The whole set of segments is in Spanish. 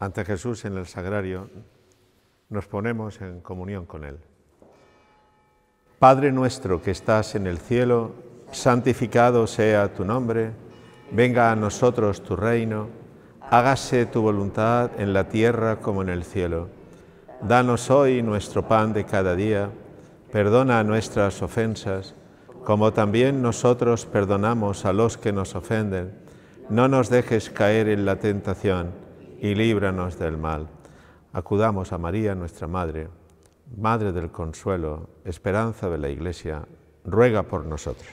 ante Jesús en el sagrario, nos ponemos en comunión con Él. Padre nuestro que estás en el cielo, santificado sea tu nombre, venga a nosotros tu reino, hágase tu voluntad en la tierra como en el cielo. Danos hoy nuestro pan de cada día, perdona nuestras ofensas, como también nosotros perdonamos a los que nos ofenden. No nos dejes caer en la tentación y líbranos del mal. Acudamos a María, nuestra Madre, Madre del Consuelo, esperanza de la Iglesia, ruega por nosotros.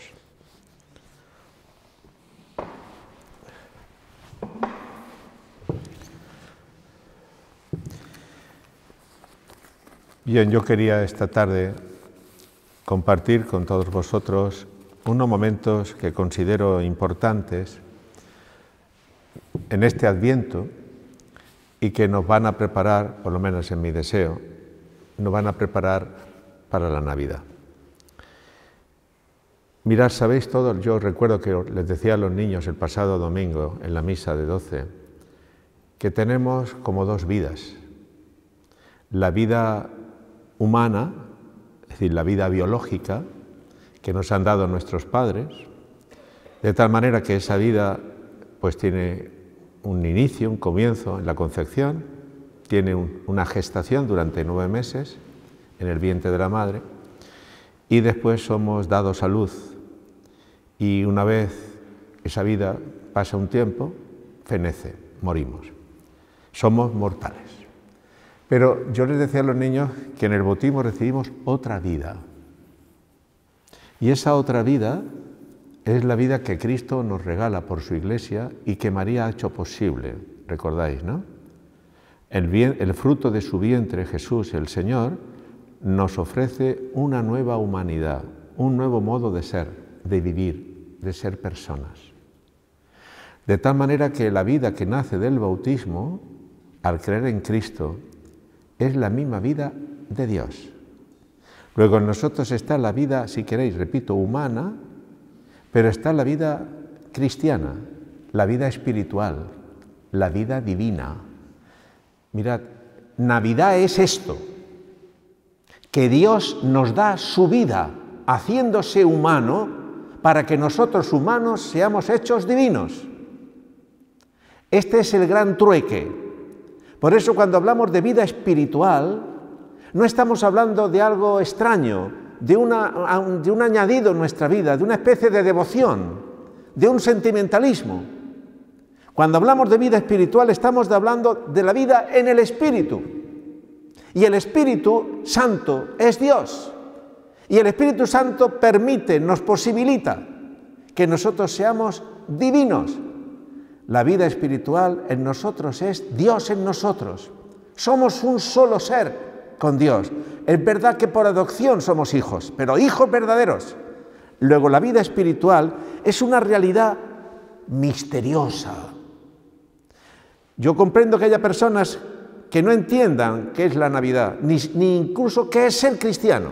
Bien, yo quería esta tarde compartir con todos vosotros unos momentos que considero importantes en este Adviento y que nos van a preparar, por lo menos en mi deseo, nos van a preparar para la Navidad. Mirad, sabéis todos, yo recuerdo que les decía a los niños el pasado domingo en la misa de 12, que tenemos como dos vidas. La vida humana, es decir, la vida biológica que nos han dado nuestros padres, de tal manera que esa vida pues tiene un inicio, un comienzo en la concepción, tiene una gestación durante 9 meses en el vientre de la madre y después somos dados a luz y una vez esa vida pasa un tiempo, fenece, morimos. Somos mortales. Pero yo les decía a los niños que en el bautismo recibimos otra vida. Y esa otra vida es la vida que Cristo nos regala por su Iglesia y que María ha hecho posible, recordáis, ¿no? El fruto de su vientre, Jesús, el Señor, nos ofrece una nueva humanidad, un nuevo modo de ser, de vivir, de ser personas. De tal manera que la vida que nace del bautismo, al creer en Cristo, es la misma vida de Dios. Luego en nosotros está la vida, si queréis, repito, humana, pero está la vida cristiana, la vida espiritual, la vida divina. Mirad, Navidad es esto, que Dios nos da su vida haciéndose humano para que nosotros humanos seamos hechos divinos. Este es el gran trueque. Por eso cuando hablamos de vida espiritual, no estamos hablando de algo extraño, de un añadido en nuestra vida, de una especie de devoción, de un sentimentalismo. Cuando hablamos de vida espiritual estamos hablando de la vida en el Espíritu. Y el Espíritu Santo es Dios. Y el Espíritu Santo permite, nos posibilita que nosotros seamos divinos. La vida espiritual en nosotros es Dios en nosotros. Somos un solo ser con Dios. Es verdad que por adopción somos hijos, pero hijos verdaderos. Luego la vida espiritual es una realidad misteriosa. Yo comprendo que haya personas que no entiendan qué es la Navidad, ni incluso qué es ser cristiano.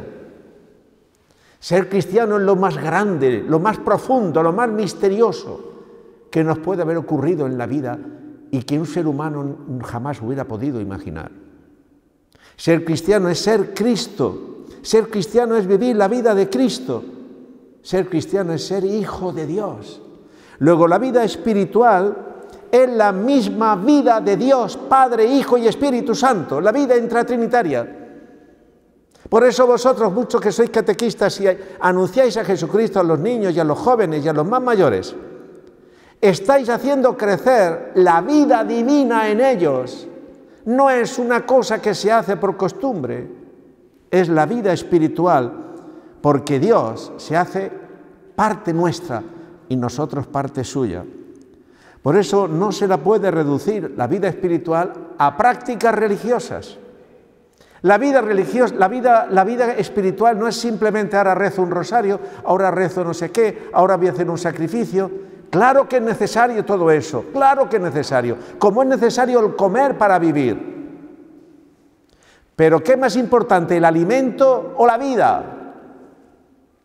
Ser cristiano es lo más grande, lo más profundo, lo más misterioso que nos puede haber ocurrido en la vida y que un ser humano jamás hubiera podido imaginar. Ser cristiano es ser Cristo, ser cristiano es vivir la vida de Cristo, ser cristiano es ser hijo de Dios. Luego la vida espiritual es la misma vida de Dios, Padre, Hijo y Espíritu Santo, la vida intratrinitaria. Por eso vosotros, muchos que sois catequistas y anunciáis a Jesucristo a los niños y a los jóvenes y a los más mayores, estáis haciendo crecer la vida divina en ellos. No es una cosa que se hace por costumbre, es la vida espiritual, porque Dios se hace parte nuestra y nosotros parte suya. Por eso no se la puede reducir la vida espiritual a prácticas religiosas. La vida espiritual no es simplemente ahora rezo un rosario, ahora rezo no sé qué, ahora voy a hacer un sacrificio. Claro que es necesario todo eso, claro que es necesario, como es necesario el comer para vivir. Pero ¿qué es más importante, el alimento o la vida?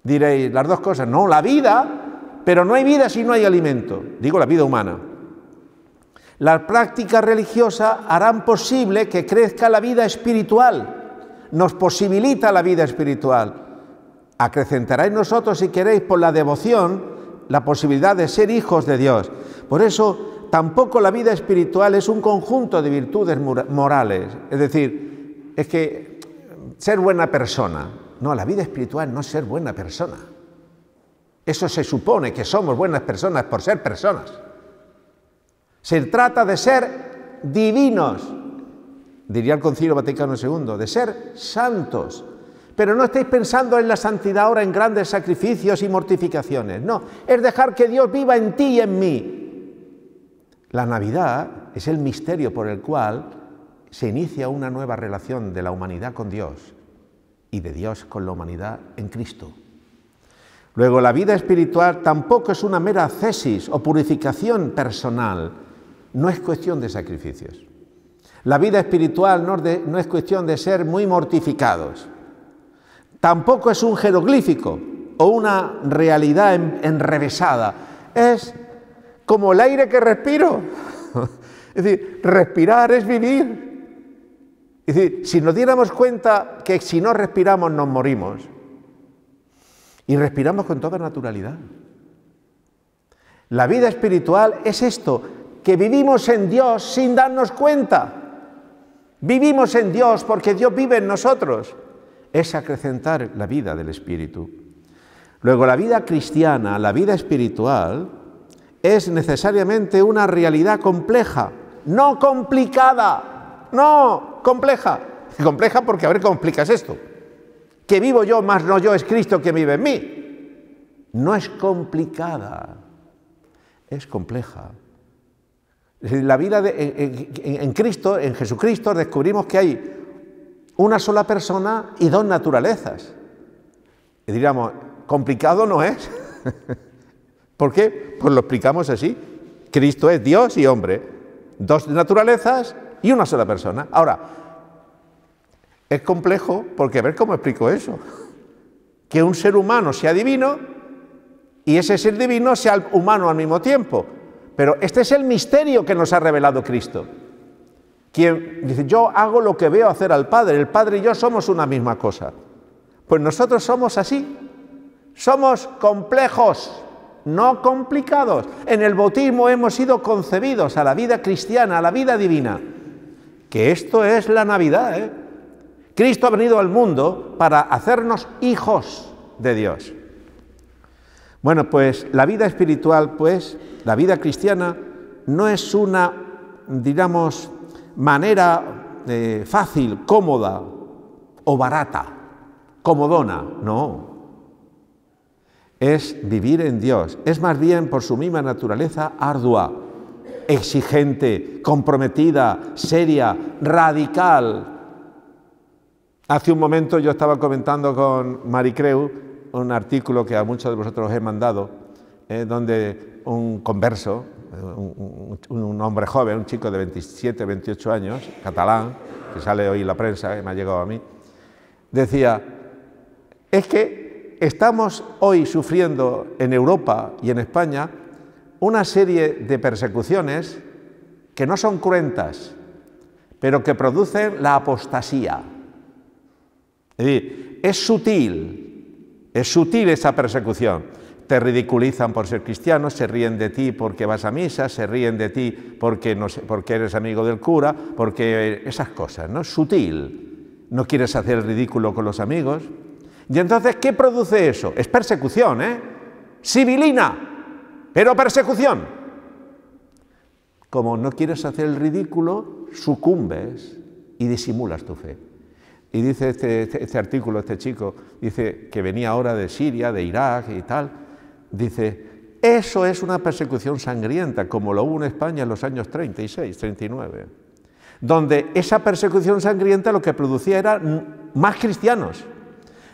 Diréis, las dos cosas. No, la vida, pero no hay vida si no hay alimento. Digo, la vida humana. La práctica religiosa harán posible que crezca la vida espiritual, nos posibilita la vida espiritual. Acrecentará en nosotros, si queréis, por la devoción, la posibilidad de ser hijos de Dios. Por eso, tampoco la vida espiritual es un conjunto de virtudes morales. Es decir, es que ser buena persona. No, la vida espiritual no es ser buena persona. Eso se supone que somos buenas personas por ser personas. Se trata de ser divinos, diría el Concilio Vaticano II, de ser santos. Pero no estéis pensando en la santidad ahora en grandes sacrificios y mortificaciones. No, es dejar que Dios viva en ti y en mí. La Navidad es el misterio por el cual se inicia una nueva relación de la humanidad con Dios y de Dios con la humanidad en Cristo. Luego, la vida espiritual tampoco es una mera ascesis o purificación personal, no es cuestión de sacrificios. La vida espiritual no es cuestión de ser muy mortificados, tampoco es un jeroglífico o una realidad enrevesada, es como el aire que respiro. Es decir, respirar es vivir. Es decir, si nos diéramos cuenta que si no respiramos nos morimos, y respiramos con toda naturalidad. La vida espiritual es esto, que vivimos en Dios sin darnos cuenta. Vivimos en Dios porque Dios vive en nosotros. Es acrecentar la vida del Espíritu. Luego, la vida cristiana, la vida espiritual, es necesariamente una realidad compleja, no complicada, no, compleja. Compleja porque, a ver cómo explicas esto. Que vivo yo, más no yo, es Cristo que vive en mí. No es complicada, es compleja. Es decir, la vida en Cristo, en Jesucristo, descubrimos que hay una sola persona y dos naturalezas. Y diríamos, complicado no es. ¿Por qué? Pues lo explicamos así. Cristo es Dios y hombre, dos naturalezas y una sola persona. Ahora, es complejo porque a ver cómo explico eso. Que un ser humano sea divino y ese ser divino sea humano al mismo tiempo. Pero este es el misterio que nos ha revelado Cristo. Quien dice, yo hago lo que veo hacer al Padre, el Padre y yo somos una misma cosa. Pues nosotros somos así. Somos complejos, no complicados. En el bautismo hemos sido concebidos a la vida cristiana, a la vida divina. Que esto es la Navidad, ¿eh? Cristo ha venido al mundo para hacernos hijos de Dios. Bueno, pues la vida espiritual, pues, la vida cristiana, no es una, digamos, manera fácil, cómoda o barata, comodona, no. Es vivir en Dios, es más bien por su misma naturaleza ardua, exigente, comprometida, seria, radical. Hace un momento yo estaba comentando con Maricreu un artículo que a muchos de vosotros os he mandado, donde un converso, un hombre joven, un chico de 27, 28 años, catalán, que sale hoy en la prensa, que me ha llegado a mí, decía, es que estamos hoy sufriendo en Europa y en España una serie de persecuciones que no son cruentas, pero que producen la apostasía. Es decir, es sutil esa persecución. Te ridiculizan por ser cristiano, se ríen de ti porque vas a misa, se ríen de ti porque eres amigo del cura, porque esas cosas, ¿no? Sutil. No quieres hacer el ridículo con los amigos. Y entonces, ¿qué produce eso? Es persecución, ¿eh? Sibilina, pero persecución. Como no quieres hacer el ridículo, sucumbes y disimulas tu fe. Y dice este artículo, este chico, dice que venía ahora de Siria, de Irak y tal, dice, eso es una persecución sangrienta, como lo hubo en España en los años 36, 39, donde esa persecución sangrienta lo que producía era más cristianos.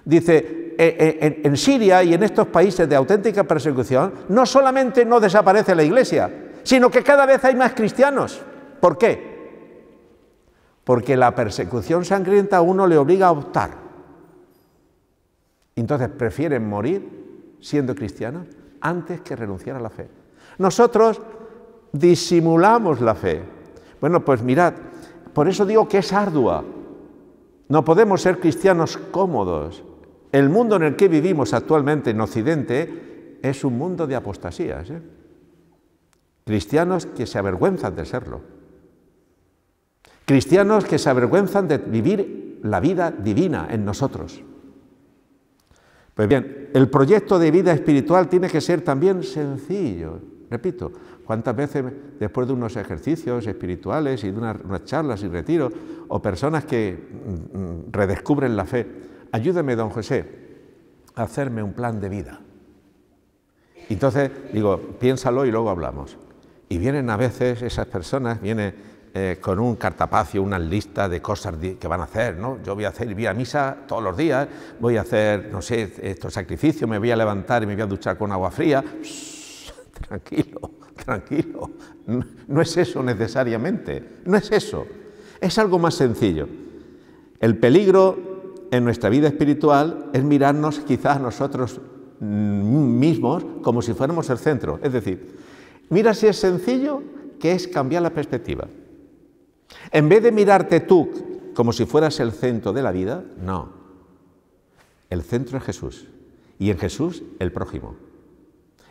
Dice, en Siria y en estos países de auténtica persecución, no solamente no desaparece la Iglesia, sino que cada vez hay más cristianos. ¿Por qué? Porque la persecución sangrienta a uno le obliga a optar. Entonces prefieren morir siendo cristianos antes que renunciar a la fe. Nosotros disimulamos la fe. Bueno, pues mirad, por eso digo que es ardua. No podemos ser cristianos cómodos. El mundo en el que vivimos actualmente en Occidente es un mundo de apostasías, ¿eh? Cristianos que se avergüenzan de serlo. Cristianos que se avergüenzan de vivir la vida divina en nosotros. Pues bien, el proyecto de vida espiritual tiene que ser también sencillo. Repito, ¿cuántas veces después de unos ejercicios espirituales y de unas charlas y retiros, o personas que redescubren la fe, ayúdeme, don José, a hacerme un plan de vida? Y entonces digo, piénsalo y luego hablamos. Y vienen a veces esas personas, vienen con un cartapacio, una lista de cosas que van a hacer, ¿no? Yo voy a ir a misa todos los días, voy a hacer, no sé, estos sacrificios, me voy a levantar y me voy a duchar con agua fría. Shh, tranquilo, tranquilo. No es eso necesariamente, no es eso. Es algo más sencillo. El peligro en nuestra vida espiritual es mirarnos quizás nosotros mismos como si fuéramos el centro. Es decir, mira si es sencillo, que es cambiar la perspectiva. En vez de mirarte tú como si fueras el centro de la vida, no. El centro es Jesús y en Jesús el prójimo.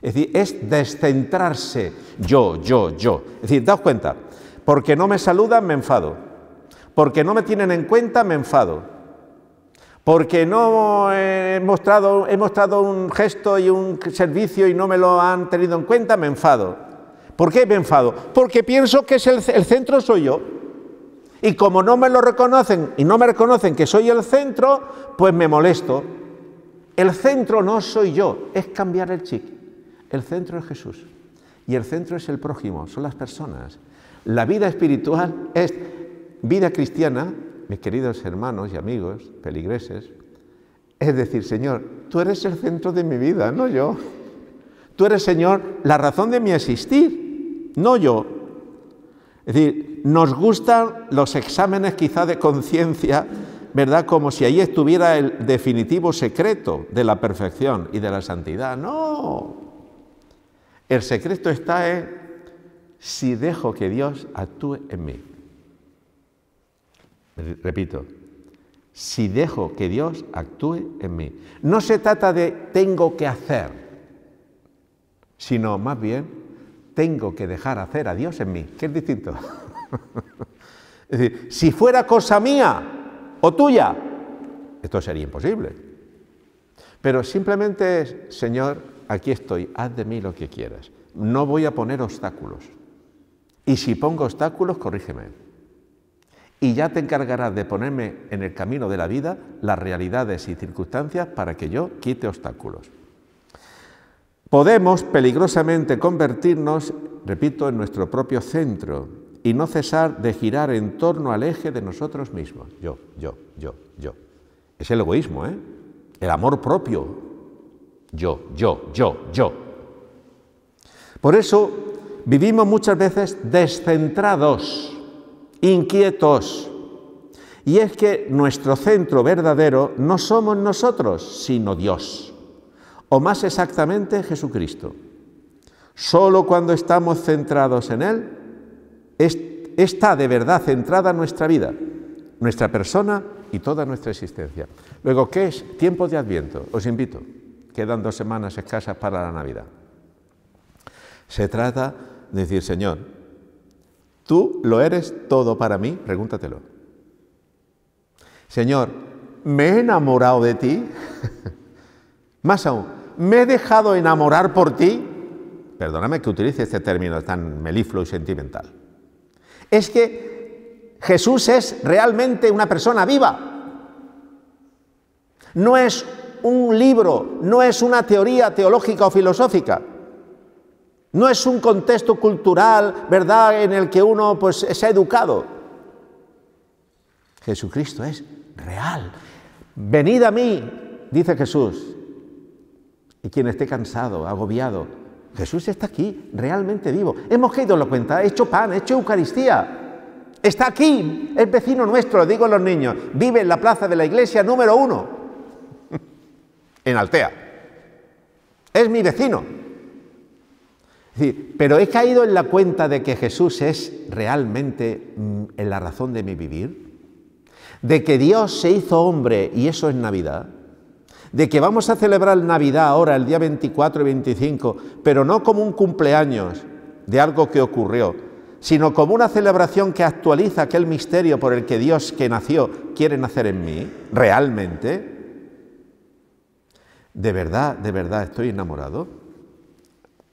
Es decir, es descentrarse yo. Es decir, daos cuenta, porque no me saludan me enfado, porque no me tienen en cuenta me enfado, porque no he mostrado un gesto y un servicio y no me lo han tenido en cuenta me enfado. ¿Por qué me enfado? Porque pienso que el centro soy yo. Y como no me lo reconocen y no me reconocen que soy el centro, pues me molesto. El centro no soy yo, es cambiar el chip. El centro es Jesús y el centro es el prójimo, son las personas. La vida espiritual es vida cristiana, mis queridos hermanos y amigos, feligreses. Es decir, Señor, tú eres el centro de mi vida, no yo. Tú eres, Señor, la razón de mi existir, no yo. Es decir, nos gustan los exámenes quizá de conciencia, ¿verdad? Como si ahí estuviera el definitivo secreto de la perfección y de la santidad. No. El secreto está en si dejo que Dios actúe en mí. Repito, si dejo que Dios actúe en mí. No se trata de tengo que hacer, sino más bien tengo que dejar hacer a Dios en mí, que es distinto. Es decir, si fuera cosa mía o tuya, esto sería imposible. Pero simplemente es, Señor, aquí estoy, haz de mí lo que quieras. No voy a poner obstáculos. Y si pongo obstáculos, corrígeme. Y ya te encargarás de ponerme en el camino de la vida las realidades y circunstancias para que yo quite obstáculos. Podemos peligrosamente convertirnos, repito, en nuestro propio centro y no cesar de girar en torno al eje de nosotros mismos. Yo. Es el egoísmo, ¿eh? El amor propio. Yo. Por eso vivimos muchas veces descentrados, inquietos. Y es que nuestro centro verdadero no somos nosotros, sino Dios. O más exactamente, Jesucristo. Solo cuando estamos centrados en Él, está de verdad centrada nuestra vida, nuestra persona y toda nuestra existencia. Luego, ¿qué es? Tiempo de Adviento. Os invito. Quedan 2 semanas escasas para la Navidad. Se trata de decir, Señor, ¿tú lo eres todo para mí? Pregúntatelo. Señor, ¿me he enamorado de ti? Más aún, ¿me he dejado enamorar por ti? Perdóname que utilice este término tan melifluo y sentimental. Es que Jesús es realmente una persona viva. No es un libro, no es una teoría teológica o filosófica. No es un contexto cultural, ¿verdad?, en el que uno pues se ha educado. Jesucristo es real. Venid a mí, dice Jesús. Y quien esté cansado, agobiado, Jesús está aquí, realmente vivo. Hemos caído en la cuenta, he hecho pan, he hecho Eucaristía. Está aquí, es vecino nuestro, lo digo a los niños. Vive en la plaza de la iglesia número 1, en Altea. Es mi vecino. Es decir, pero he caído en la cuenta de que Jesús es realmente en la razón de mi vivir, de que Dios se hizo hombre y eso es Navidad, de que vamos a celebrar Navidad ahora, el día 24 y 25, pero no como un cumpleaños de algo que ocurrió, sino como una celebración que actualiza aquel misterio por el que Dios que nació quiere nacer en mí, realmente. ¿De verdad estoy enamorado?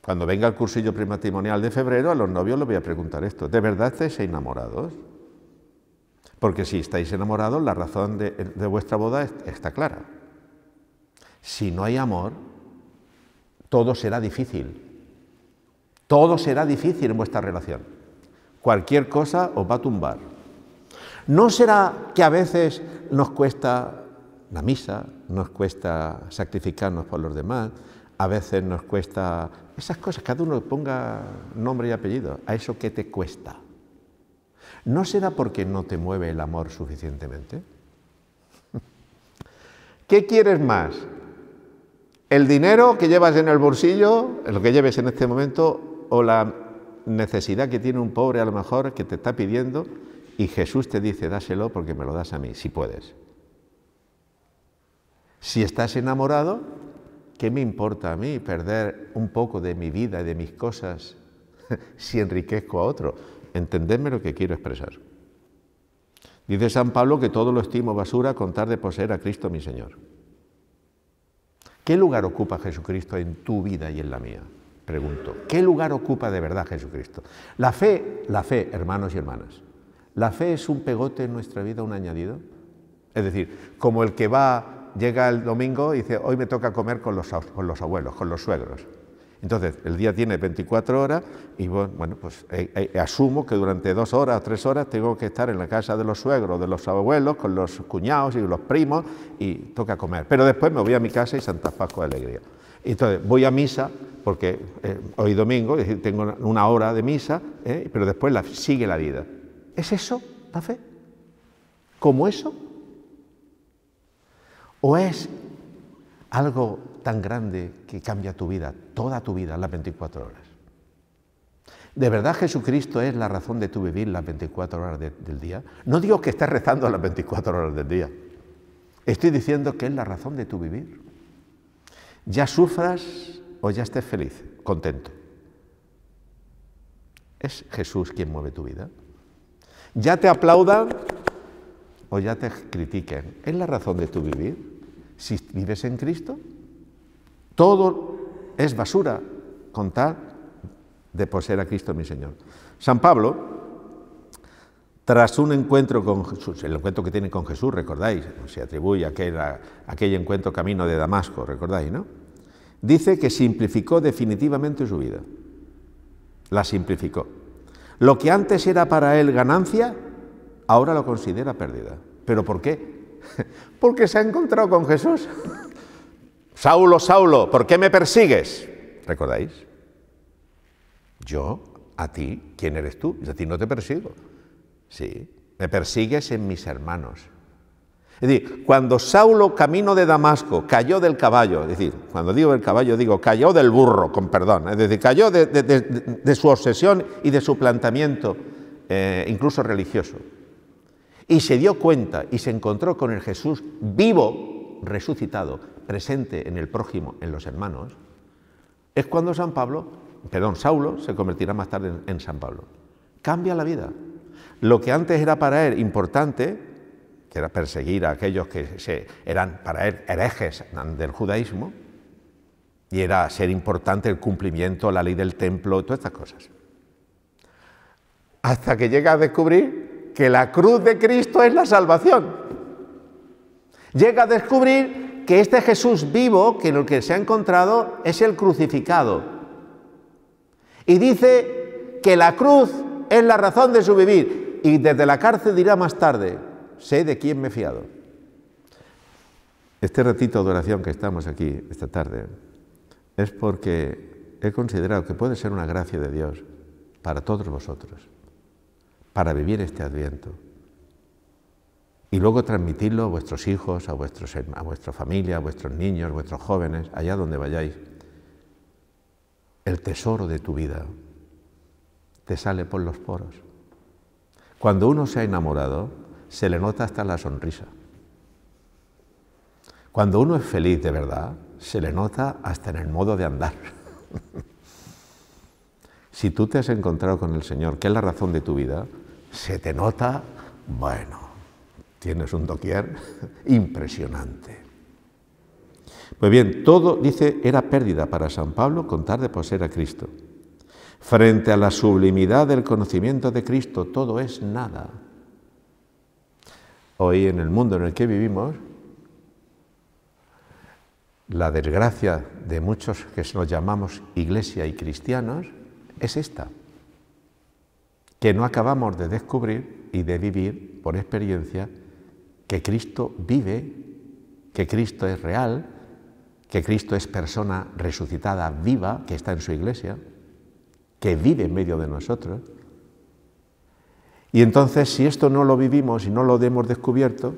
Cuando venga el cursillo prematrimonial de febrero, a los novios les voy a preguntar esto. ¿De verdad estáis enamorados? Porque si estáis enamorados, la razón de vuestra boda está clara. Si no hay amor, todo será difícil. Todo será difícil en vuestra relación. Cualquier cosa os va a tumbar. ¿No será que a veces nos cuesta la misa, nos cuesta sacrificarnos por los demás, a veces nos cuesta esas cosas, cada uno ponga nombre y apellido, a eso que te cuesta? ¿No será porque no te mueve el amor suficientemente? ¿Qué quieres más? ¿El dinero que llevas en el bolsillo, lo que lleves en este momento, o la necesidad que tiene un pobre a lo mejor que te está pidiendo y Jesús te dice, dáselo porque me lo das a mí, si puedes? Si estás enamorado, ¿qué me importa a mí perder un poco de mi vida y de mis cosas si enriquezco a otro? Entendedme lo que quiero expresar. Dice San Pablo que todo lo estimo basura con tal de poseer a Cristo mi Señor. ¿Qué lugar ocupa Jesucristo en tu vida y en la mía? Pregunto, ¿qué lugar ocupa de verdad Jesucristo? La fe, hermanos y hermanas, ¿la fe es un pegote en nuestra vida, un añadido? Es decir, como el que llega el domingo y dice, hoy me toca comer con los abuelos, con los suegros. Entonces, el día tiene 24 horas y bueno, pues asumo que durante 2 horas o 3 horas tengo que estar en la casa de los suegros, de los abuelos, con los cuñados y los primos y toca comer. Pero después me voy a mi casa y Santa Pascua de alegría. Entonces, voy a misa, porque hoy domingo, es decir, tengo una hora de misa, pero después sigue la vida. ¿Es eso la fe? ¿Como eso? ¿O es algo tan grande que cambia tu vida, toda tu vida, las 24 horas? ¿De verdad Jesucristo es la razón de tu vivir las 24 horas del día? No digo que estés rezando las 24 horas del día. Estoy diciendo que es la razón de tu vivir. Ya sufras o ya estés feliz, contento. ¿Es Jesús quien mueve tu vida? ¿Ya te aplaudan o ya te critiquen? ¿Es la razón de tu vivir? Si vives en Cristo, todo es basura con tal de poseer a Cristo mi Señor. San Pablo, tras un encuentro con Jesús, el encuentro que tiene con Jesús, recordáis, se atribuye a aquel encuentro camino de Damasco, recordáis, ¿no? Dice que simplificó definitivamente su vida. La simplificó. Lo que antes era para él ganancia, ahora lo considera pérdida. ¿Pero por qué? Porque se ha encontrado con Jesús. Saulo, Saulo, ¿por qué me persigues? ¿Recordáis? Yo, a ti, ¿quién eres tú? Yo a ti no te persigo. Sí, me persigues en mis hermanos. Es decir, cuando Saulo, camino de Damasco, cayó del caballo, es decir, cuando digo del caballo, digo cayó del burro, con perdón, es decir, cayó de su obsesión y de su planteamiento, incluso religioso, y se dio cuenta y se encontró con el Jesús vivo, resucitado, presente en el prójimo, en los hermanos, es cuando Saulo se convertirá más tarde en San Pablo. Cambia la vida. Lo que antes era para él importante, que era perseguir a aquellos que eran para él herejes del judaísmo, y era ser importante el cumplimiento, la ley del templo, todas estas cosas. Hasta que llega a descubrir que la cruz de Cristo es la salvación. Llega a descubrir que este Jesús vivo, que lo que se ha encontrado es el crucificado. Y dice que la cruz es la razón de su vivir. Y desde la cárcel dirá más tarde, sé de quién me he fiado. Este ratito de oración que estamos aquí esta tarde es porque he considerado que puede ser una gracia de Dios para todos vosotros, para vivir este Adviento y luego transmitirlo a vuestros hijos, a vuestra familia, a vuestros niños, a vuestros jóvenes, allá donde vayáis. el tesoro de tu vida, te sale por los poros. Cuando uno se ha enamorado, se le nota hasta la sonrisa. Cuando uno es feliz de verdad, se le nota hasta en el modo de andar. Si tú te has encontrado con el Señor, que es la razón de tu vida, se te nota, bueno, tienes un doquier impresionante. Pues bien, todo, dice, era pérdida para San Pablo contar de poseer a Cristo. Frente a la sublimidad del conocimiento de Cristo, todo es nada. Hoy, en el mundo en el que vivimos, la desgracia de muchos que nos llamamos iglesia y cristianos es esta, que no acabamos de descubrir y de vivir por experiencia que Cristo vive, que Cristo es real, que Cristo es persona resucitada viva, que está en su iglesia, que vive en medio de nosotros. Y entonces, si esto no lo vivimos y no lo hemos descubierto,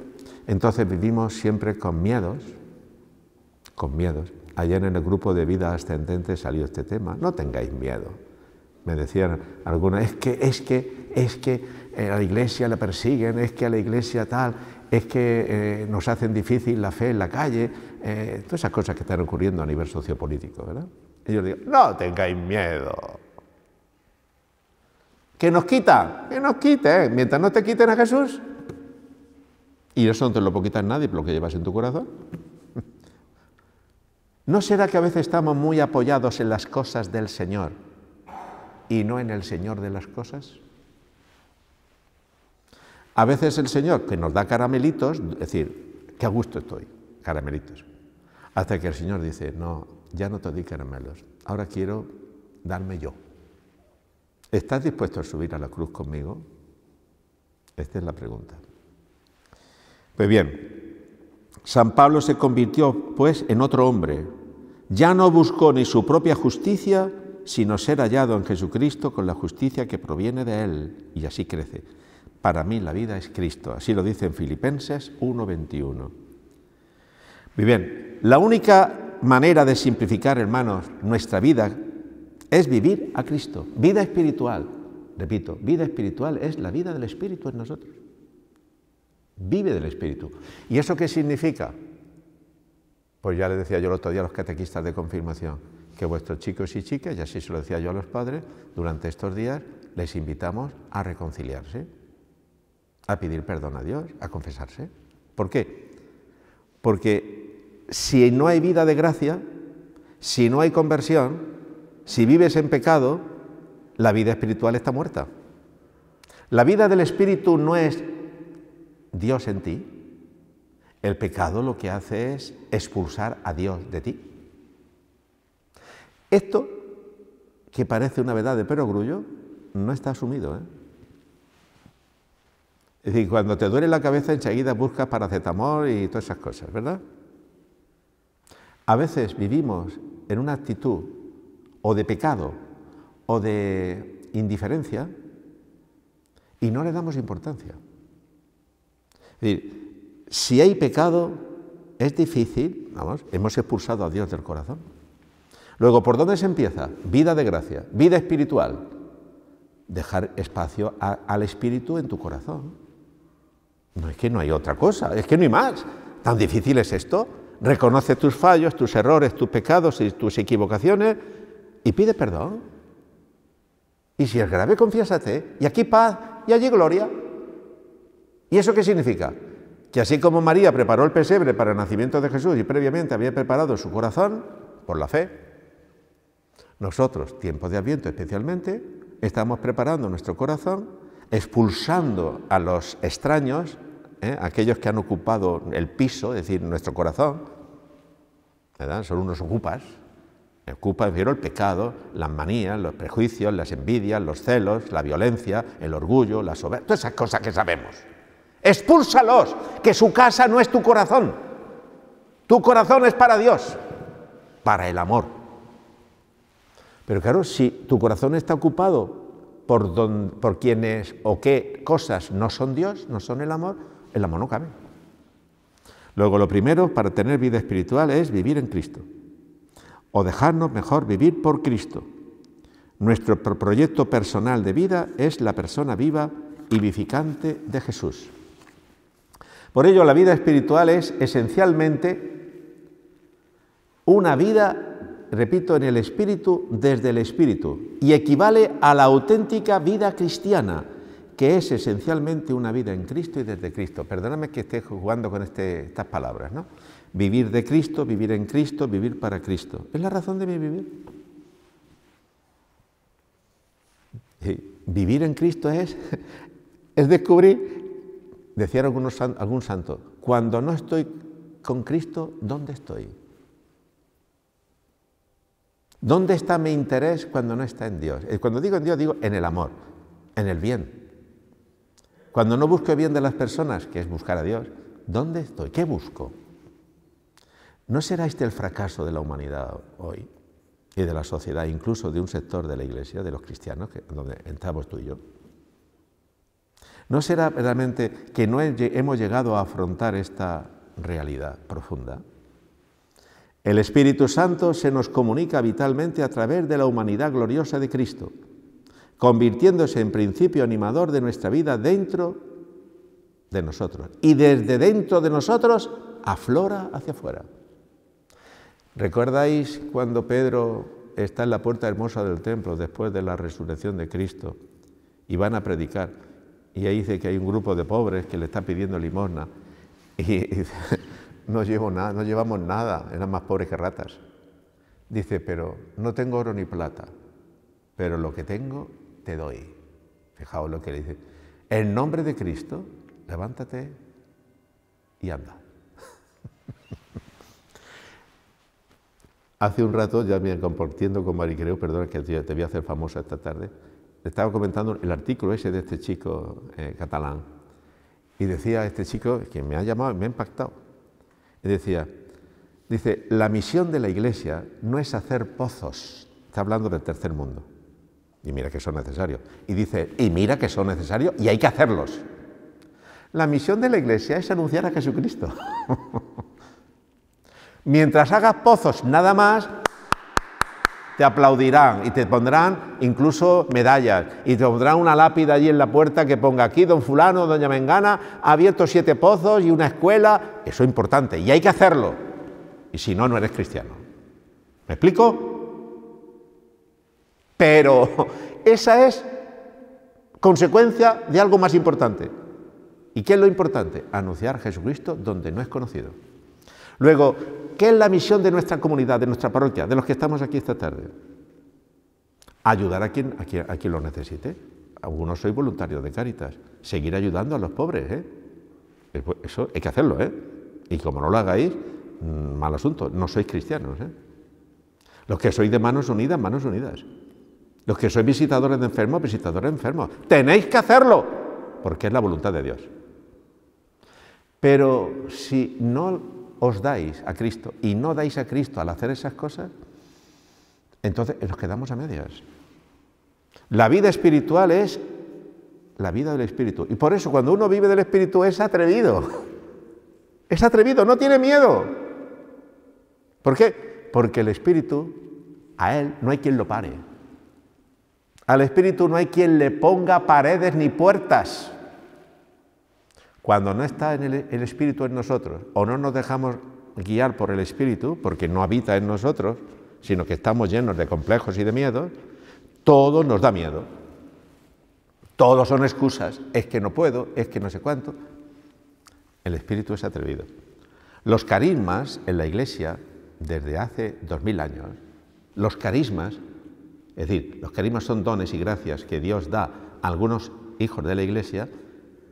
entonces vivimos siempre con miedos. Ayer en el grupo de vida ascendente salió este tema. No tengáis miedo. Me decían algunos, es que a la iglesia la persiguen, es que a la iglesia tal, es que nos hacen difícil la fe en la calle, todas esas cosas que están ocurriendo a nivel sociopolítico, ¿verdad? Y yo digo, no tengáis miedo. ¿Que nos quitan? Que nos quiten. Mientras no te quiten a Jesús. Y eso no te lo puede quitar nadie por lo que llevas en tu corazón. ¿No será que a veces estamos muy apoyados en las cosas del Señor y no en el Señor de las cosas? A veces el Señor, que nos da caramelitos, es decir, qué a gusto estoy, caramelitos. Hasta que el Señor dice, no, ya no te doy caramelos, ahora quiero darme yo. ¿Estás dispuesto a subir a la cruz conmigo? Esta es la pregunta. Pues bien, San Pablo se convirtió, pues, en otro hombre. Ya no buscó ni su propia justicia, sino ser hallado en Jesucristo con la justicia que proviene de Él. Y así crece. Para mí la vida es Cristo. Así lo dice en Filipenses 1:21. Muy bien, la única manera de simplificar, hermanos, nuestra vida es vivir a Cristo. Vida espiritual. Repito, vida espiritual es la vida del Espíritu en nosotros. Vive del Espíritu. ¿Y eso qué significa? Pues ya les decía yo el otro día a los catequistas de confirmación, que vuestros chicos y chicas, y así se lo decía yo a los padres, durante estos días les invitamos a reconciliarse, a pedir perdón a Dios, a confesarse. ¿Por qué? Porque si no hay vida de gracia, si no hay conversión, si vives en pecado, la vida espiritual está muerta. La vida del Espíritu no es Dios en ti. El pecado lo que hace es expulsar a Dios de ti. Esto, que parece una verdad de perogrullo, no está asumido, ¿eh? Es decir, cuando te duele la cabeza enseguida buscas paracetamol y todas esas cosas, ¿verdad? A veces vivimos en una actitud o de pecado o de indiferencia y no le damos importancia. Es decir, si hay pecado, es difícil, vamos, hemos expulsado a Dios del corazón. Luego, ¿por dónde se empieza? Vida de gracia, vida espiritual. Dejar espacio al Espíritu en tu corazón. No es que no hay otra cosa, es que no hay más. ¿Tan difícil es esto? Reconoce tus fallos, tus errores, tus pecados y tus equivocaciones y pide perdón. Y si es grave, confiésate. Y aquí paz y allí gloria. ¿Y eso qué significa? Que así como María preparó el pesebre para el nacimiento de Jesús y previamente había preparado su corazón por la fe, nosotros, tiempo de Adviento especialmente, estamos preparando nuestro corazón, expulsando a los extraños, aquellos que han ocupado el piso, es decir, nuestro corazón, ¿verdad? Son unos ocupas, refiero el pecado, las manías, los prejuicios, las envidias, los celos, la violencia, el orgullo, la soberbia, todas esas cosas que sabemos. Expúlsalos, que su casa no es tu corazón. Tu corazón es para Dios, para el amor. Pero claro, si tu corazón está ocupado por quienes o qué cosas no son Dios, no son el amor no cabe. Luego, lo primero para tener vida espiritual es vivir en Cristo, o dejarnos mejor vivir por Cristo. Nuestro proyecto personal de vida es la persona viva y vivificante de Jesús. Por ello, la vida espiritual es esencialmente una vida, repito, en el Espíritu, desde el Espíritu, y equivale a la auténtica vida cristiana, que es esencialmente una vida en Cristo y desde Cristo. Perdóname que esté jugando con estas palabras, ¿no? Vivir de Cristo, vivir en Cristo, vivir para Cristo. Es la razón de mi vivir. Vivir en Cristo es descubrir, decía algún santo, cuando no estoy con Cristo, ¿dónde estoy? ¿Dónde está mi interés cuando no está en Dios? Cuando digo en Dios, digo en el amor, en el bien. Cuando no busco el bien de las personas, que es buscar a Dios, ¿dónde estoy? ¿Qué busco? ¿No será este el fracaso de la humanidad hoy y de la sociedad, incluso de un sector de la Iglesia, de los cristianos, donde entramos tú y yo? ¿No será realmente que no hemos llegado a afrontar esta realidad profunda? El Espíritu Santo se nos comunica vitalmente a través de la humanidad gloriosa de Cristo, convirtiéndose en principio animador de nuestra vida dentro de nosotros. Y desde dentro de nosotros aflora hacia afuera. ¿Recordáis cuando Pedro está en la puerta hermosa del templo después de la resurrección de Cristo y van a predicar? Y ahí dice que hay un grupo de pobres que le está pidiendo limosna y no llevamos nada, eran más pobres que ratas. Dice, pero no tengo oro ni plata, pero lo que tengo te doy. Fijaos lo que le dice. En nombre de Cristo, levántate y anda. Hace un rato, ya me compartiendo con Maricreu, perdona que te voy a hacer famosa esta tarde, le estaba comentando el artículo ese de este chico catalán, y decía este chico, que me ha llamado y me ha impactado, y dice, la misión de la Iglesia no es hacer pozos, está hablando del tercer mundo, y mira que son necesarios, y dice, y mira que son necesarios, y hay que hacerlos. La misión de la Iglesia es anunciar a Jesucristo. Mientras hagas pozos nada más, te aplaudirán y te pondrán incluso medallas y te pondrán una lápida allí en la puerta que ponga aquí don fulano, doña Mengana, ha abierto 7 pozos y una escuela. Eso es importante y hay que hacerlo. Y si no, no eres cristiano. ¿Me explico? Pero esa es consecuencia de algo más importante. ¿Y qué es lo importante? Anunciar a Jesucristo donde no es conocido. Luego, ¿qué es la misión de nuestra comunidad, de nuestra parroquia, de los que estamos aquí esta tarde? Ayudar a quien lo necesite. Algunos sois voluntarios de Cáritas. Seguir ayudando a los pobres, ¿eh? Eso hay que hacerlo, ¿eh? Y como no lo hagáis, mal asunto, no sois cristianos, ¿eh? Los que sois de manos unidas, manos unidas. Los que sois visitadores de enfermos, visitadores de enfermos. Tenéis que hacerlo, porque es la voluntad de Dios. Pero si no os dais a Cristo y no dais a Cristo al hacer esas cosas, entonces nos quedamos a medias. La vida espiritual es la vida del Espíritu. Y por eso cuando uno vive del Espíritu es atrevido. Es atrevido, no tiene miedo. ¿Por qué? Porque el Espíritu, a él no hay quien lo pare. Al Espíritu no hay quien le ponga paredes ni puertas. Cuando no está el Espíritu en nosotros o no nos dejamos guiar por el Espíritu, porque no habita en nosotros, sino que estamos llenos de complejos y de miedos, todo nos da miedo. Todos son excusas. Es que no puedo, es que no sé cuánto. El Espíritu es atrevido. Los carismas en la Iglesia, desde hace 2000 años, los carismas, es decir, los carismas son dones y gracias que Dios da a algunos hijos de la Iglesia,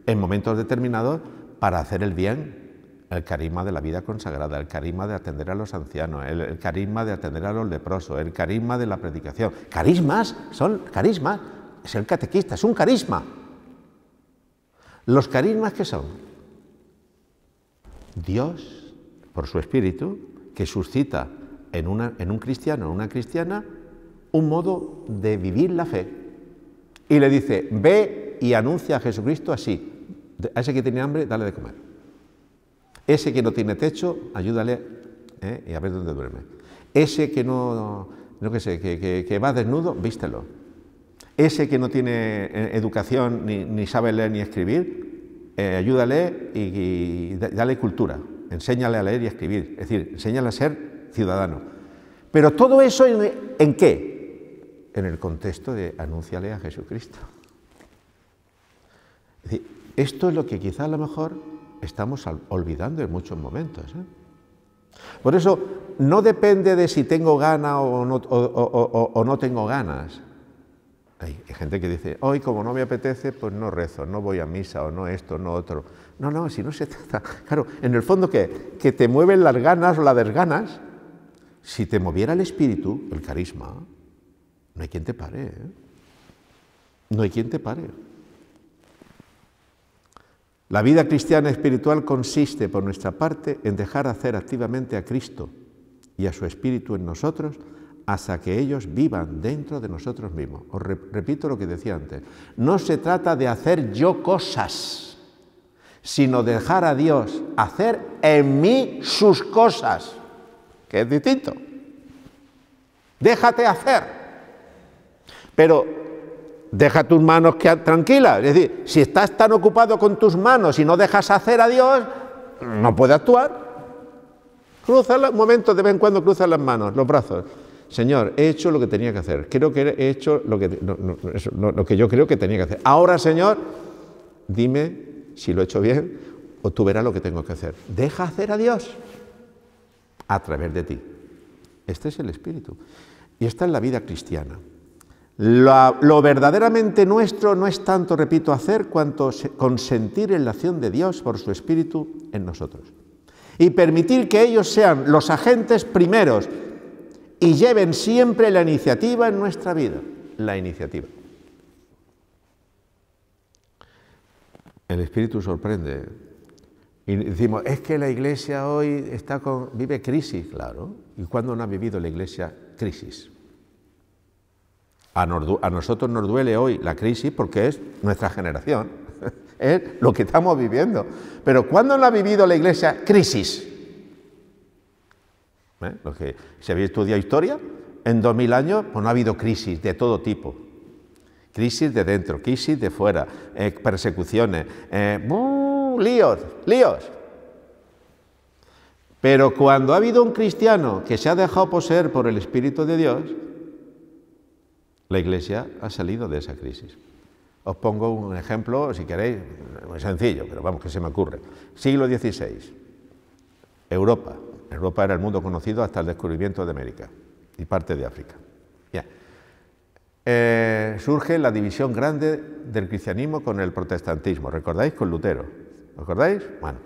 en momentos determinados para hacer el bien, el carisma de la vida consagrada, el carisma de atender a los ancianos, el carisma de atender a los leprosos, el carisma de la predicación. Carismas, son carismas, es el catequista, es un carisma. ¿Los carismas qué son? Dios, por su Espíritu, que suscita en un cristiano, en una cristiana, un modo de vivir la fe. Y le dice, ve y anuncia a Jesucristo así. A ese que tiene hambre, dale de comer. Ese que no tiene techo, ayúdale y a ver dónde duerme. Ese que no no que sé, que va desnudo, vístelo. Ese que no tiene educación ni sabe leer ni escribir, ayúdale y dale cultura, enséñale a leer y escribir, es decir, enséñale a ser ciudadano. Pero todo eso ¿en qué? En el contexto de anúnciale a Jesucristo. Es decir, esto es lo que quizá a lo mejor estamos olvidando en muchos momentos, ¿eh? Por eso no depende de si tengo ganas o no tengo ganas. Hay gente que dice, hoy como no me apetece, pues no rezo, no voy a misa, o no esto, no otro. No, si no se trata... Claro, en el fondo, ¿qué? Que te mueven las ganas o las desganas. Si te moviera el espíritu, el carisma, no hay quien te pare, ¿eh? No hay quien te pare. La vida cristiana espiritual consiste, por nuestra parte, en dejar hacer activamente a Cristo y a su Espíritu en nosotros hasta que ellos vivan dentro de nosotros mismos. Os repito lo que decía antes. No se trata de hacer yo cosas, sino dejar a Dios hacer en mí sus cosas, que es distinto. Déjate hacer. Pero deja tus manos tranquilas. Es decir, si estás tan ocupado con tus manos y no dejas hacer a Dios, no puede actuar. Crúzala un momento, de vez en cuando cruzas las manos, los brazos. Señor, he hecho lo que tenía que hacer. Creo que he hecho lo que yo creo que tenía que hacer. Ahora, Señor, dime si lo he hecho bien o tú verás lo que tengo que hacer. Deja hacer a Dios a través de ti. Este es el espíritu. Y esta es la vida cristiana. Lo verdaderamente nuestro no es tanto, repito, hacer, cuanto consentir en la acción de Dios por su Espíritu en nosotros. Y permitir que ellos sean los agentes primeros y lleven siempre la iniciativa en nuestra vida. La iniciativa. El Espíritu sorprende. Y decimos, es que la Iglesia hoy vive crisis. Claro. ¿Y cuándo no ha vivido la Iglesia crisis? A nosotros nos duele hoy la crisis porque es nuestra generación, es lo que estamos viviendo. Pero ¿cuándo no ha vivido la Iglesia crisis? Si habéis estudiado historia, en 2000 años pues no ha habido crisis de todo tipo. Crisis de dentro, crisis de fuera, persecuciones, líos. Pero cuando ha habido un cristiano que se ha dejado poseer por el Espíritu de Dios, la Iglesia ha salido de esa crisis. Os pongo un ejemplo, si queréis, muy sencillo, pero vamos, que se me ocurre. Siglo XVI, Europa. Europa era el mundo conocido hasta el descubrimiento de América y parte de África. Bien. Surge la división grande del cristianismo con el protestantismo. ¿Recordáis? Con Lutero. ¿Recordáis? Bueno,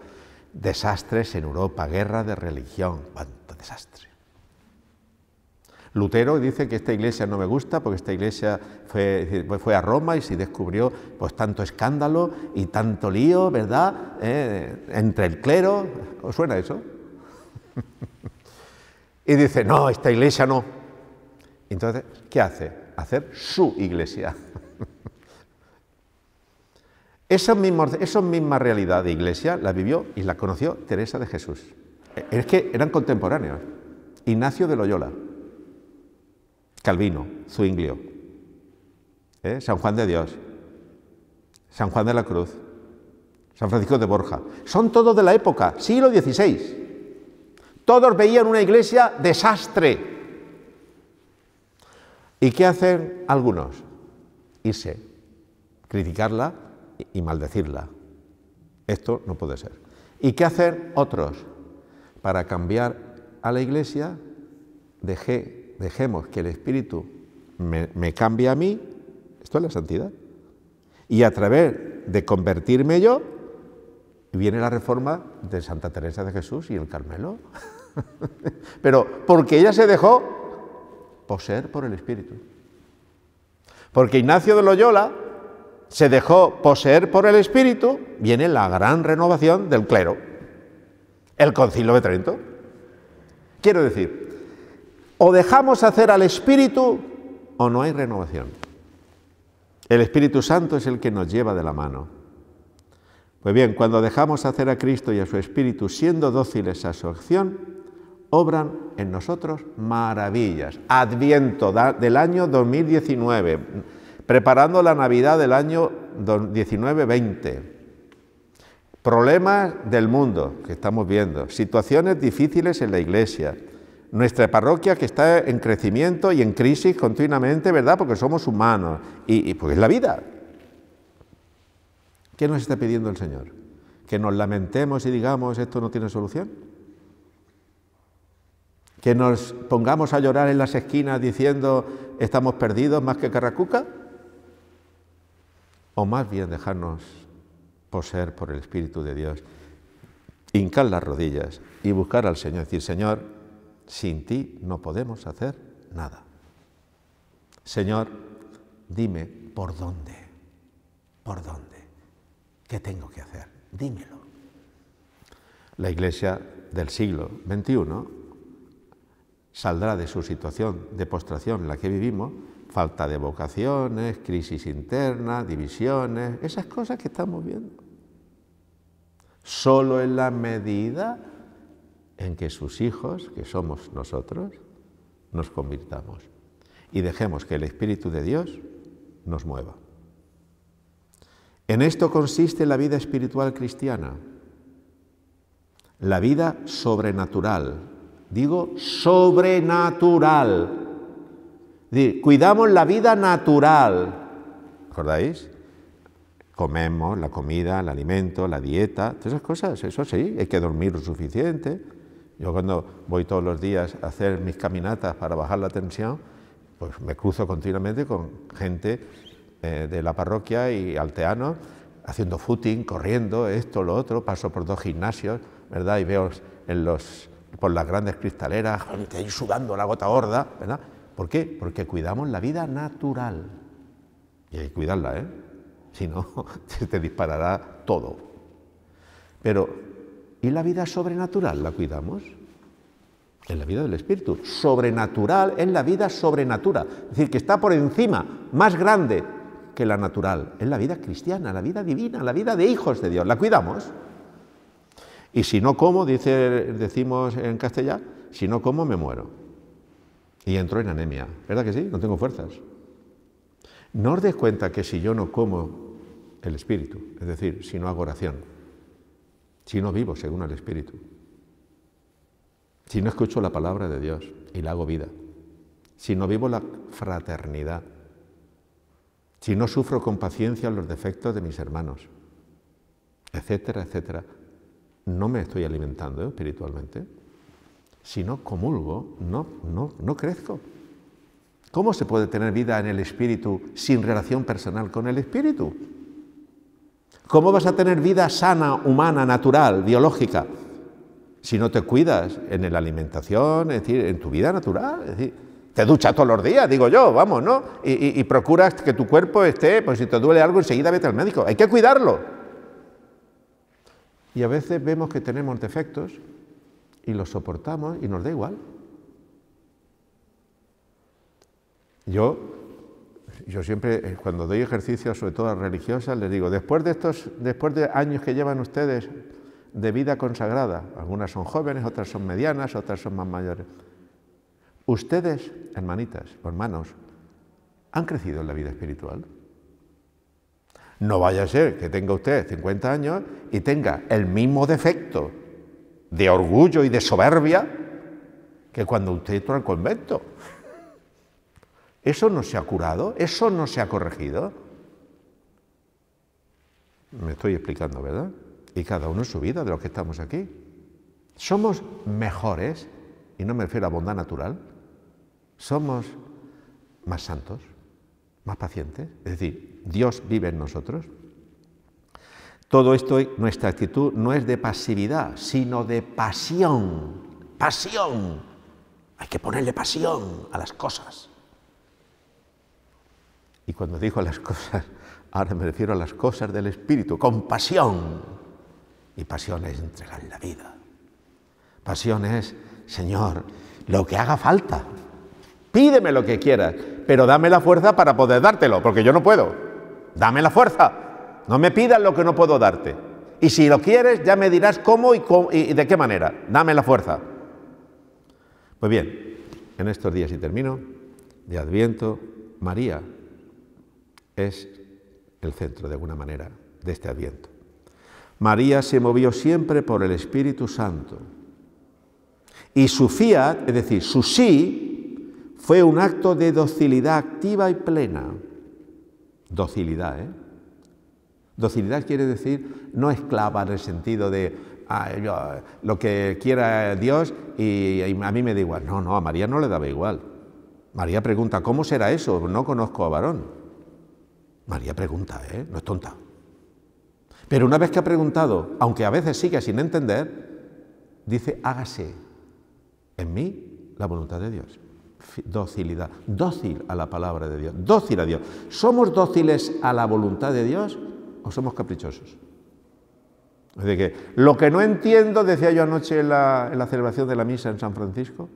desastres en Europa, guerra de religión, cuánto desastre. Lutero dice que esta iglesia no me gusta porque esta iglesia fue a Roma y se descubrió pues tanto escándalo y tanto lío, ¿verdad? Entre el clero. ¿Os suena eso? Y dice, no, esta iglesia no. Entonces, ¿qué hace? Hacer su iglesia. Esa misma realidad de iglesia la vivió y la conoció Teresa de Jesús. Es que eran contemporáneos. Ignacio de Loyola, Calvino, Zwinglio, San Juan de Dios, San Juan de la Cruz, San Francisco de Borja. Son todos de la época, siglo XVI. Todos veían una iglesia desastre. ¿Y qué hacen algunos? Irse, criticarla y maldecirla. Esto no puede ser. ¿Y qué hacen otros? Para cambiar a la iglesia, dejemos que el Espíritu me cambie a mí, esto es la santidad, y a través de convertirme yo, viene la reforma de Santa Teresa de Jesús y el Carmelo. Pero porque ella se dejó poseer por el Espíritu. Porque Ignacio de Loyola se dejó poseer por el Espíritu, viene la gran renovación del clero, el Concilio de Trento. Quiero decir, o dejamos hacer al Espíritu o no hay renovación. El Espíritu Santo es el que nos lleva de la mano. Pues bien, cuando dejamos hacer a Cristo y a su Espíritu siendo dóciles a su acción, obran en nosotros maravillas. Adviento del año 2019, preparando la Navidad del año 19-20. Problemas del mundo que estamos viendo, situaciones difíciles en la iglesia, nuestra parroquia que está en crecimiento y en crisis continuamente, ¿verdad? Porque somos humanos y pues es la vida. ¿Qué nos está pidiendo el Señor? ¿Que nos lamentemos y digamos esto no tiene solución? ¿Que nos pongamos a llorar en las esquinas diciendo estamos perdidos más que carracuca? ¿O más bien dejarnos poseer por el Espíritu de Dios, hincar las rodillas y buscar al Señor, decir, Señor, sin ti no podemos hacer nada. Señor, dime por dónde, qué tengo que hacer, dímelo. La Iglesia del siglo XXI saldrá de su situación de postración en la que vivimos, falta de vocaciones, crisis interna, divisiones, esas cosas que estamos viendo. Solo en la medida en que sus hijos, que somos nosotros, nos convirtamos y dejemos que el Espíritu de Dios nos mueva. En esto consiste la vida espiritual cristiana, la vida sobrenatural. Digo sobrenatural. Cuidamos la vida natural. ¿Acordáis? Comemos la comida, el alimento, la dieta, todas esas cosas, eso sí, hay que dormir lo suficiente. Yo cuando voy todos los días a hacer mis caminatas para bajar la tensión, pues me cruzo continuamente con gente de la parroquia y alteanos haciendo footing, corriendo, esto, lo otro, paso por 2 gimnasios, ¿verdad? Y veo por las grandes cristaleras, gente ahí sudando la gota gorda, ¿verdad? ¿Por qué? Porque cuidamos la vida natural. Y hay que cuidarla, ¿eh? Si no, te disparará todo. Pero, ¿y la vida sobrenatural la cuidamos? Es la vida del Espíritu. Sobrenatural es la vida sobrenatural. Es decir, que está por encima, más grande que la natural. Es la vida cristiana, la vida divina, la vida de hijos de Dios. La cuidamos. Y si no como, decimos en castellano, si no como me muero. Y entro en anemia. ¿Verdad que sí? No tengo fuerzas. No os des cuenta que si yo no como el Espíritu, es decir, si no hago oración, si no vivo según el Espíritu, si no escucho la palabra de Dios y la hago vida, si no vivo la fraternidad, si no sufro con paciencia los defectos de mis hermanos, etcétera, etcétera, no me estoy alimentando espiritualmente. Si no comulgo, no crezco. ¿Cómo se puede tener vida en el Espíritu sin relación personal con el Espíritu? ¿Cómo vas a tener vida sana, humana, natural, biológica, si no te cuidas en la alimentación, es decir, en tu vida natural? Es decir, te duchas todos los días, digo yo, vamos, ¿no? Y procuras que tu cuerpo esté, pues si te duele algo, enseguida vete al médico. Hay que cuidarlo. Y a veces vemos que tenemos defectos y los soportamos y nos da igual. Yo siempre, cuando doy ejercicios, sobre todo a religiosas, les digo, después de años que llevan ustedes de vida consagrada, algunas son jóvenes, otras son medianas, otras son más mayores, ustedes, hermanitas o hermanos, ¿han crecido en la vida espiritual? No vaya a ser que tenga usted 50 años y tenga el mismo defecto de orgullo y de soberbia que cuando usted entró al convento. ¿Eso no se ha curado? ¿Eso no se ha corregido? Me estoy explicando, ¿verdad? Y cada uno en su vida de los que estamos aquí. Somos mejores, y no me refiero a bondad natural, somos más santos, más pacientes, es decir, Dios vive en nosotros. Todo esto, nuestra actitud no es de pasividad, sino de pasión. Pasión. Hay que ponerle pasión a las cosas. Y cuando digo las cosas, ahora me refiero a las cosas del Espíritu, con pasión. Y pasión es entregar la vida. Pasión es, Señor, lo que haga falta. Pídeme lo que quieras, pero dame la fuerza para poder dártelo, porque yo no puedo. Dame la fuerza. No me pidas lo que no puedo darte. Y si lo quieres, ya me dirás cómo y de qué manera. Dame la fuerza. Pues bien, en estos días, y termino, de Adviento, María es el centro, de alguna manera, de este Adviento. María se movió siempre por el Espíritu Santo. Y su fiat, es decir, su sí, fue un acto de docilidad activa y plena. Docilidad, ¿eh? Docilidad quiere decir no esclava en el sentido de lo que quiera Dios y a mí me da igual. No, no, a María no le daba igual. María pregunta, ¿cómo será eso? No conozco a varón. María pregunta, no es tonta. Pero una vez que ha preguntado, aunque a veces sigue sin entender, dice, hágase en mí la voluntad de Dios. Docilidad, dócil a la palabra de Dios, dócil a Dios. ¿Somos dóciles a la voluntad de Dios o somos caprichosos? Es decir, que lo que no entiendo, decía yo anoche en la celebración de la misa en San Francisco,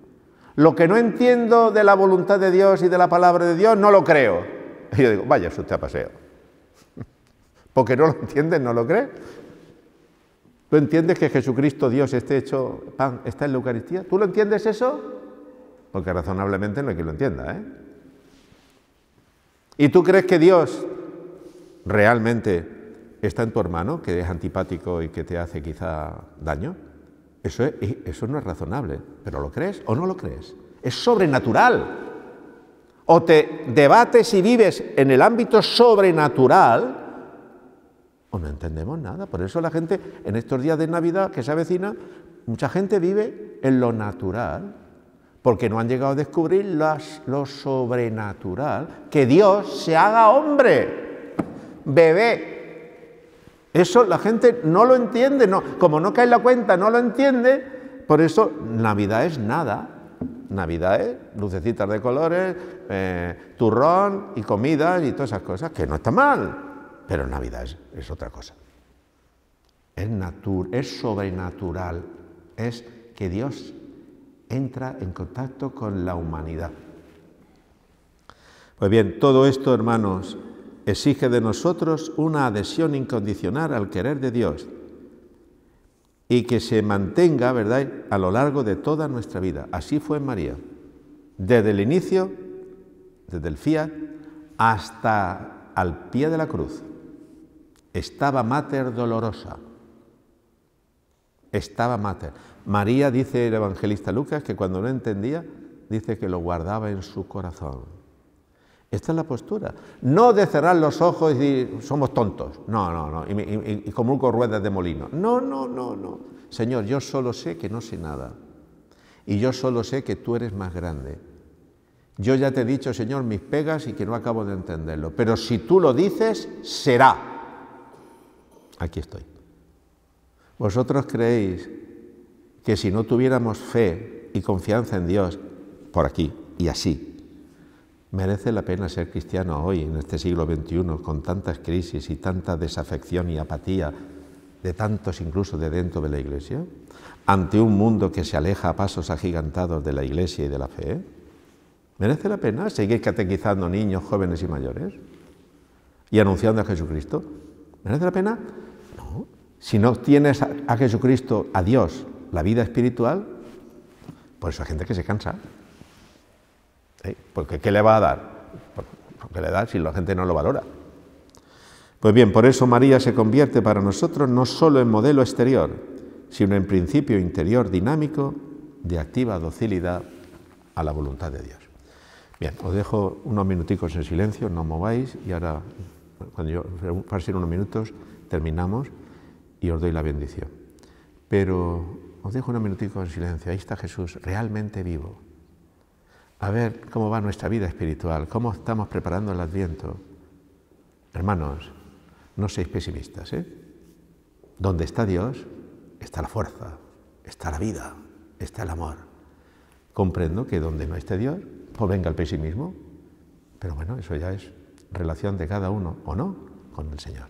lo que no entiendo de la voluntad de Dios y de la palabra de Dios, no lo creo. Y yo digo, vaya usted a paseo. Porque no lo entiendes, no lo crees. ¿Tú entiendes que Jesucristo, Dios, esté hecho pan, está en la Eucaristía? ¿Tú lo entiendes eso? Porque razonablemente no hay quien lo entienda, ¿eh? ¿Y tú crees que Dios realmente está en tu hermano, que es antipático y que te hace quizá daño? Eso no es razonable. ¿Pero lo crees o no lo crees? Es sobrenatural. O te debates y vives en el ámbito sobrenatural, o no entendemos nada. Por eso la gente, en estos días de Navidad que se avecina, mucha gente vive en lo natural, porque no han llegado a descubrir lo sobrenatural, que Dios se haga hombre, bebé. Eso la gente no lo entiende, no, como no cae en la cuenta, no lo entiende, por eso Navidad es nada. Navidad es lucecitas de colores, turrón y comidas y todas esas cosas, que no está mal. Pero Navidad es otra cosa. Es sobrenatural. Es que Dios entra en contacto con la humanidad. Pues bien, todo esto, hermanos, exige de nosotros una adhesión incondicional al querer de Dios y que se mantenga, ¿verdad?, a lo largo de toda nuestra vida. Así fue en María. Desde el inicio, desde el fiat, hasta al pie de la cruz. Estaba mater dolorosa. Estaba mater. María, dice el evangelista Lucas, que cuando no entendía, dice que lo guardaba en su corazón. Esta es la postura. No de cerrar los ojos y decir, somos tontos. No, no, no. Y como con ruedas de molino. No, no, no, no. Señor, yo solo sé que no sé nada. Y yo solo sé que tú eres más grande. Yo ya te he dicho, Señor, mis pegas y que no acabo de entenderlo. Pero si tú lo dices, será. Aquí estoy. ¿Vosotros creéis que si no tuviéramos fe y confianza en Dios, por aquí y así, merece la pena ser cristiano hoy, en este siglo XXI, con tantas crisis y tanta desafección y apatía de tantos incluso de dentro de la Iglesia, ante un mundo que se aleja a pasos agigantados de la Iglesia y de la fe? ¿Merece la pena seguir catequizando niños, jóvenes y mayores y anunciando a Jesucristo? ¿Merece la pena? No. Si no tienes a Jesucristo, a Dios, la vida espiritual, pues hay gente que se cansa. Porque ¿qué le va a dar? ¿Qué le da si la gente no lo valora? Pues bien, por eso María se convierte para nosotros no solo en modelo exterior, sino en principio interior dinámico de activa docilidad a la voluntad de Dios. Bien, os dejo unos minuticos en silencio, no mováis, y ahora, cuando yo pasen unos minutos, terminamos y os doy la bendición. Pero os dejo unos minuticos en silencio, ahí está Jesús, realmente vivo. A ver cómo va nuestra vida espiritual, cómo estamos preparando el Adviento. Hermanos, no seáis pesimistas, ¿eh? Donde está Dios, está la fuerza, está la vida, está el amor. Comprendo que donde no esté Dios, pues venga el pesimismo, pero bueno, eso ya es relación de cada uno, o no, con el Señor.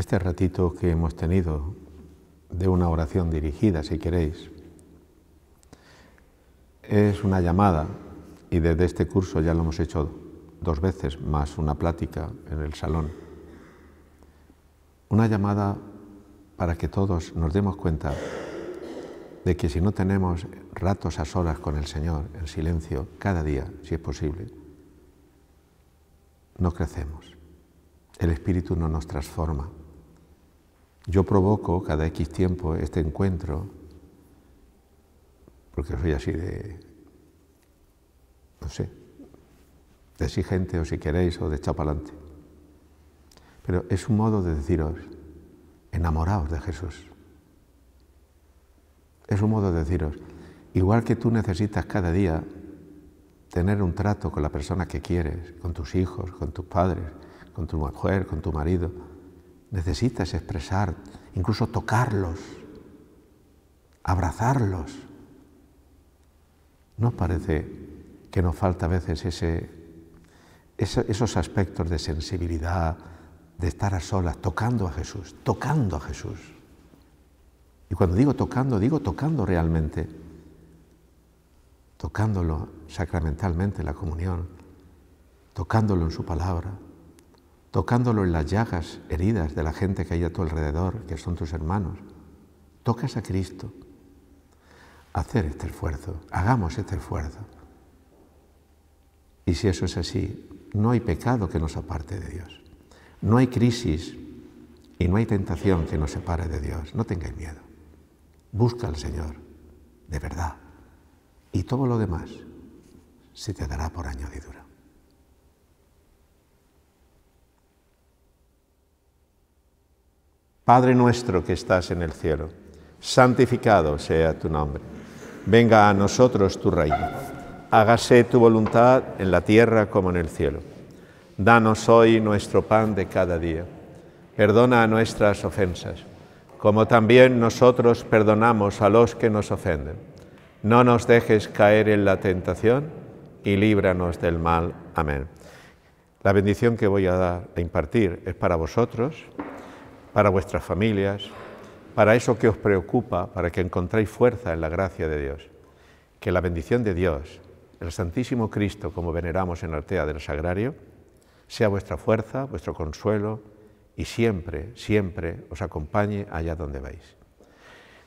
este ratito que hemos tenido de una oración dirigida, si queréis, es una llamada, y desde este curso ya lo hemos hecho 2 veces, más una plática en el salón. Una llamada para que todos nos demos cuenta de que si no tenemos ratos a solas con el Señor, en silencio, cada día, si es posible, no crecemos. El Espíritu no nos transforma. Yo provoco cada X tiempo este encuentro, porque soy así de, no sé, de exigente o si queréis, o de echado para adelante. Pero es un modo de deciros, enamoraos de Jesús. Es un modo de deciros, igual que tú necesitas cada día tener un trato con la persona que quieres, con tus hijos, con tus padres, con tu mujer, con tu marido, necesitas expresar, incluso tocarlos, abrazarlos. ¿No os parece que nos falta a veces esos aspectos de sensibilidad, de estar a solas, tocando a Jesús, tocando a Jesús? Y cuando digo tocando realmente, tocándolo sacramentalmente en la comunión, tocándolo en su palabra, tocándolo en las llagas heridas de la gente que hay a tu alrededor, que son tus hermanos. Tocas a Cristo. Hacer este esfuerzo, hagamos este esfuerzo. Y si eso es así, no hay pecado que nos aparte de Dios. No hay crisis y no hay tentación que nos separe de Dios. No tengáis miedo. Busca al Señor, de verdad. Y todo lo demás se te dará por añadidura. Padre nuestro que estás en el cielo, santificado sea tu nombre. Venga a nosotros tu reino. Hágase tu voluntad en la tierra como en el cielo. Danos hoy nuestro pan de cada día. Perdona nuestras ofensas, como también nosotros perdonamos a los que nos ofenden. No nos dejes caer en la tentación y líbranos del mal. Amén. La bendición que voy a impartir es para vosotros, para vuestras familias, para eso que os preocupa, para que encontréis fuerza en la gracia de Dios. Que la bendición de Dios, el Santísimo Cristo, como veneramos en Artea del Sagrario, sea vuestra fuerza, vuestro consuelo y siempre, siempre os acompañe allá donde vais.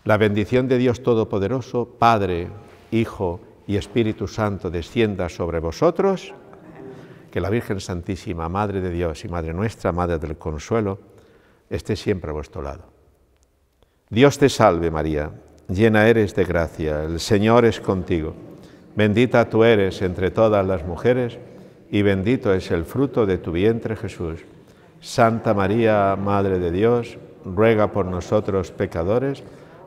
La bendición de Dios Todopoderoso, Padre, Hijo y Espíritu Santo descienda sobre vosotros. Que la Virgen Santísima, Madre de Dios y Madre nuestra, Madre del Consuelo, esté siempre a vuestro lado. Dios te salve María, llena eres de gracia, el Señor es contigo. Bendita tú eres entre todas las mujeres y bendito es el fruto de tu vientre Jesús. Santa María, Madre de Dios, ruega por nosotros pecadores,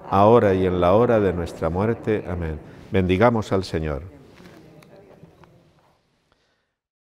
ahora y en la hora de nuestra muerte. Amén. Bendigamos al Señor.